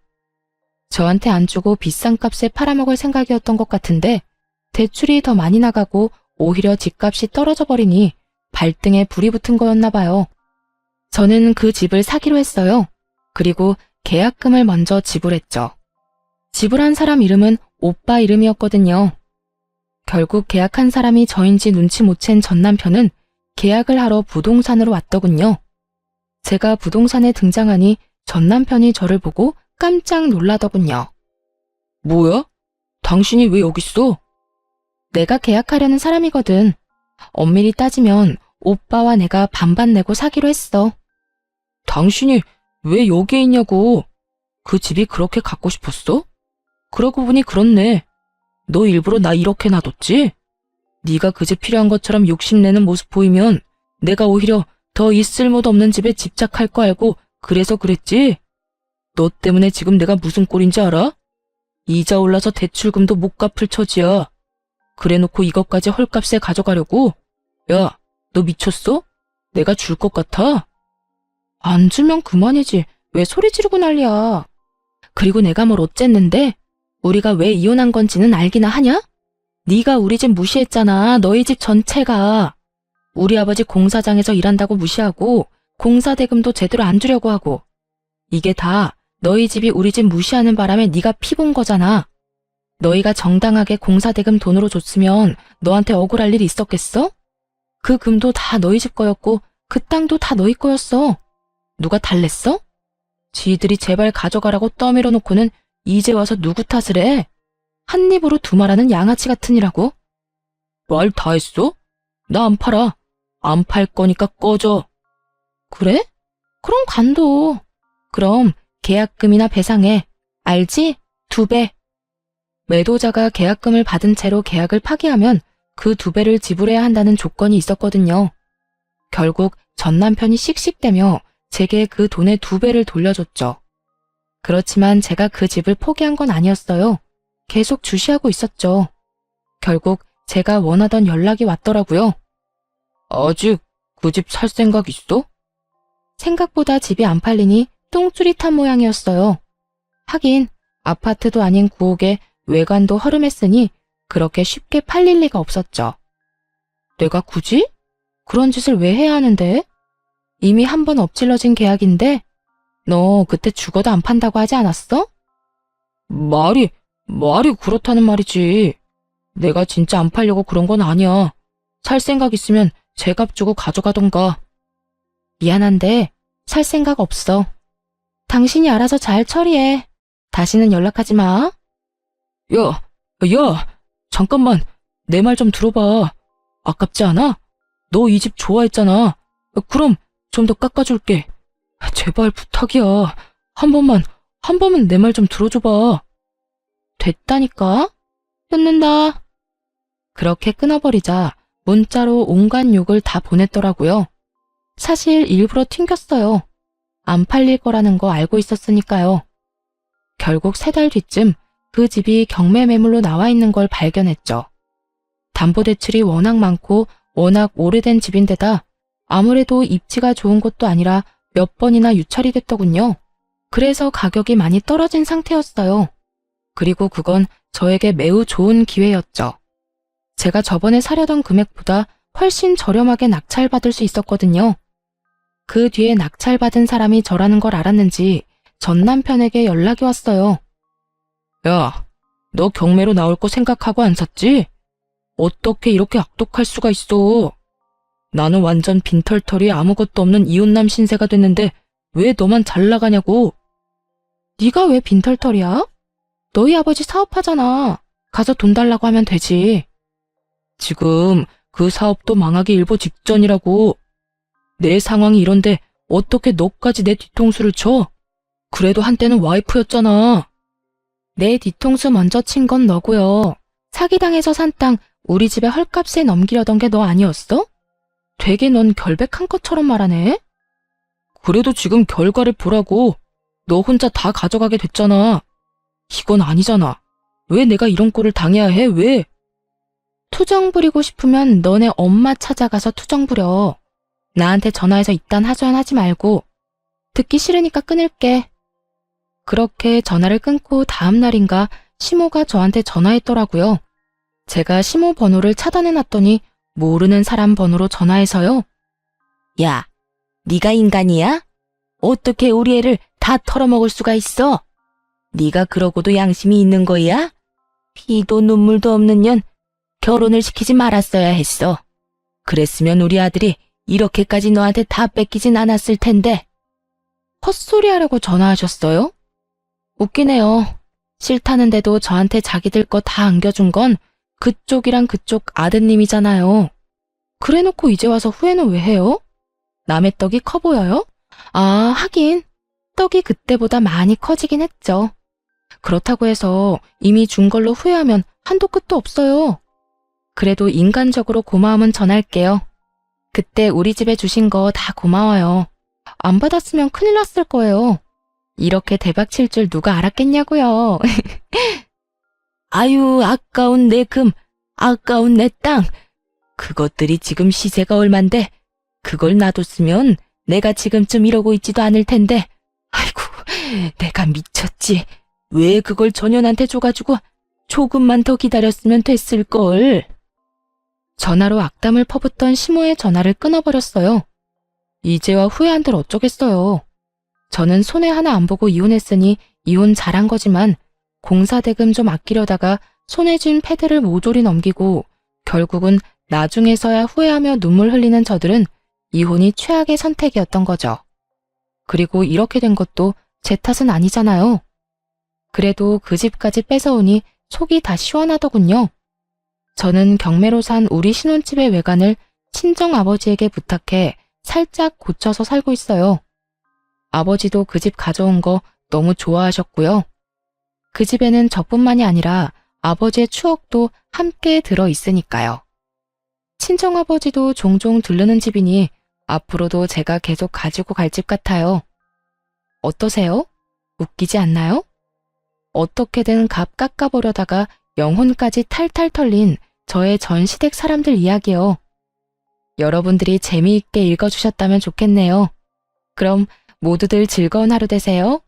저한테 안 주고 비싼 값에 팔아먹을 생각이었던 것 같은데 대출이 더 많이 나가고 오히려 집값이 떨어져 버리니 발등에 불이 붙은 거였나 봐요. 저는 그 집을 사기로 했어요. 그리고 계약금을 먼저 지불했죠. 지불한 사람 이름은 오빠 이름이었거든요. 결국 계약한 사람이 저인지 눈치 못 챈 전 남편은 계약을 하러 부동산으로 왔더군요. 제가 부동산에 등장하니 전 남편이 저를 보고 깜짝 놀라더군요. 뭐야? 당신이 왜 여기 있어? 내가 계약하려는 사람이거든. 엄밀히 따지면 오빠와 내가 반반 내고 사기로 했어. 당신이 왜 여기에 있냐고. 그 집이 그렇게 갖고 싶었어? 그러고 보니 그렇네. 너 일부러 나 이렇게 놔뒀지? 네가 그 집 필요한 것처럼 욕심내는 모습 보이면 내가 오히려 더 이 쓸모도 없는 집에 집착할 거 알고 그래서 그랬지? 너 때문에 지금 내가 무슨 꼴인지 알아? 이자 올라서 대출금도 못 갚을 처지야. 그래놓고 이것까지 헐값에 가져가려고? 야, 너 미쳤어? 내가 줄 것 같아? 안 주면 그만이지. 왜 소리 지르고 난리야. 그리고 내가 뭘 어쨌는데? 우리가 왜 이혼한 건지는 알기나 하냐? 네가 우리 집 무시했잖아. 너희 집 전체가. 우리 아버지 공사장에서 일한다고 무시하고 공사 대금도 제대로 안 주려고 하고. 이게 다 너희 집이 우리 집 무시하는 바람에 네가 피본 거잖아. 너희가 정당하게 공사 대금 돈으로 줬으면 너한테 억울할 일이 있었겠어? 그 금도 다 너희 집 거였고 그 땅도 다 너희 거였어. 누가 달랬어? 지들이 제발 가져가라고 떠밀어 놓고는 이제 와서 누구 탓을 해? 한 입으로 두말하는 양아치 같으니라고. 말 다 했어? 나 안 팔아. 안 팔 거니까 꺼져. 그래? 그럼 간도. 그럼 계약금이나 배상해. 알지? 2배. 매도자가 계약금을 받은 채로 계약을 파기하면 그 2배를 지불해야 한다는 조건이 있었거든요. 결국 전 남편이 씩씩대며 제게 그 돈의 2배를 돌려줬죠. 그렇지만 제가 그 집을 포기한 건 아니었어요. 계속 주시하고 있었죠. 결국 제가 원하던 연락이 왔더라고요. 아직 그 집 살 생각 있어? 생각보다 집이 안 팔리니 똥줄이 탄 모양이었어요. 하긴 아파트도 아닌 구옥에 외관도 허름했으니 그렇게 쉽게 팔릴 리가 없었죠. 내가 굳이? 그런 짓을 왜 해야 하는데? 이미 한 번 엎질러진 계약인데 너 그때 죽어도 안 판다고 하지 않았어? 말이 그렇다는 말이지. 내가 진짜 안 팔려고 그런 건 아니야. 살 생각 있으면 제값 주고 가져가던가. 미안한데 살 생각 없어. 당신이 알아서 잘 처리해. 다시는 연락하지 마. 야, 잠깐만. 내 말 좀 들어봐. 아깝지 않아? 너 이 집 좋아했잖아. 그럼 좀 더 깎아줄게. 제발 부탁이야. 한 번만 내 말 좀 들어줘봐. 됐다니까? 끊는다. 그렇게 끊어버리자 문자로 온갖 욕을 다 보냈더라고요. 사실 일부러 튕겼어요. 안 팔릴 거라는 거 알고 있었으니까요. 결국 3달 뒤쯤 그 집이 경매 매물로 나와 있는 걸 발견했죠. 담보대출이 워낙 많고 워낙 오래된 집인데다 아무래도 입지가 좋은 곳도 아니라 몇 번이나 유찰이 됐더군요. 그래서 가격이 많이 떨어진 상태였어요. 그리고 그건 저에게 매우 좋은 기회였죠. 제가 저번에 사려던 금액보다 훨씬 저렴하게 낙찰받을 수 있었거든요. 그 뒤에 낙찰받은 사람이 저라는 걸 알았는지 전 남편에게 연락이 왔어요. 야, 너 경매로 나올 거 생각하고 안 샀지? 어떻게 이렇게 악독할 수가 있어? 나는 완전 빈털털이 아무것도 없는 이혼남 신세가 됐는데 왜 너만 잘 나가냐고. 네가 왜 빈털털이야? 너희 아버지 사업하잖아. 가서 돈 달라고 하면 되지. 지금 그 사업도 망하기 일보 직전이라고. 내 상황이 이런데 어떻게 너까지 내 뒤통수를 쳐? 그래도 한때는 와이프였잖아. 내 뒤통수 먼저 친 건 너고요. 사기당해서 산 땅 우리 집에 헐값에 넘기려던 게 너 아니었어? 되게 넌 결백한 것처럼 말하네. 그래도 지금 결과를 보라고. 너 혼자 다 가져가게 됐잖아. 이건 아니잖아. 왜 내가 이런 꼴을 당해야 해? 왜? 투정 부리고 싶으면 너네 엄마 찾아가서 투정 부려. 나한테 전화해서 이딴 하소연하지 말고. 듣기 싫으니까 끊을게. 그렇게 전화를 끊고 다음 날인가 시모가 저한테 전화했더라고요. 제가 시모 번호를 차단해놨더니 모르는 사람 번호로 전화해서요. 야, 네가 인간이야? 어떻게 우리 애를 다 털어먹을 수가 있어? 네가 그러고도 양심이 있는 거야? 피도 눈물도 없는 년 결혼을 시키지 말았어야 했어. 그랬으면 우리 아들이 이렇게까지 너한테 다 뺏기진 않았을 텐데. 헛소리 하려고 전화하셨어요? 웃기네요. 싫다는데도 저한테 자기들 거 다 안겨준 건 그쪽이랑 그쪽 아드님이잖아요. 그래놓고 이제 와서 후회는 왜 해요? 남의 떡이 커 보여요? 아, 하긴 떡이 그때보다 많이 커지긴 했죠. 그렇다고 해서 이미 준 걸로 후회하면 한도 끝도 없어요. 그래도 인간적으로 고마움은 전할게요. 그때 우리 집에 주신 거 다 고마워요. 안 받았으면 큰일 났을 거예요. 이렇게 대박 칠 줄 누가 알았겠냐고요. 아유, 아까운 내 금, 아까운 내 땅. 그것들이 지금 시세가 얼만데 그걸 놔뒀으면 내가 지금쯤 이러고 있지도 않을 텐데. 아이고, 내가 미쳤지. 왜 그걸 전현한테 줘가지고 조금만 더 기다렸으면 됐을걸. 전화로 악담을 퍼붓던 시모의 전화를 끊어버렸어요. 이제와 후회한들 어쩌겠어요. 저는 손해 하나 안 보고 이혼했으니 이혼 잘한 거지만 공사대금 좀 아끼려다가 손에 쥔 패드를 모조리 넘기고 결국은 나중에서야 후회하며 눈물 흘리는 저들은 이혼이 최악의 선택이었던 거죠. 그리고 이렇게 된 것도 제 탓은 아니잖아요. 그래도 그 집까지 뺏어오니 속이 다 시원하더군요. 저는 경매로 산 우리 신혼집의 외관을 친정아버지에게 부탁해 살짝 고쳐서 살고 있어요. 아버지도 그 집 가져온 거 너무 좋아하셨고요. 그 집에는 저뿐만이 아니라 아버지의 추억도 함께 들어 있으니까요. 친정아버지도 종종 들르는 집이니 앞으로도 제가 계속 가지고 갈 집 같아요. 어떠세요? 웃기지 않나요? 어떻게든 값 깎아보려다가 영혼까지 탈탈 털린 저의 전 시댁 사람들 이야기요. 여러분들이 재미있게 읽어주셨다면 좋겠네요. 그럼 모두들 즐거운 하루 되세요.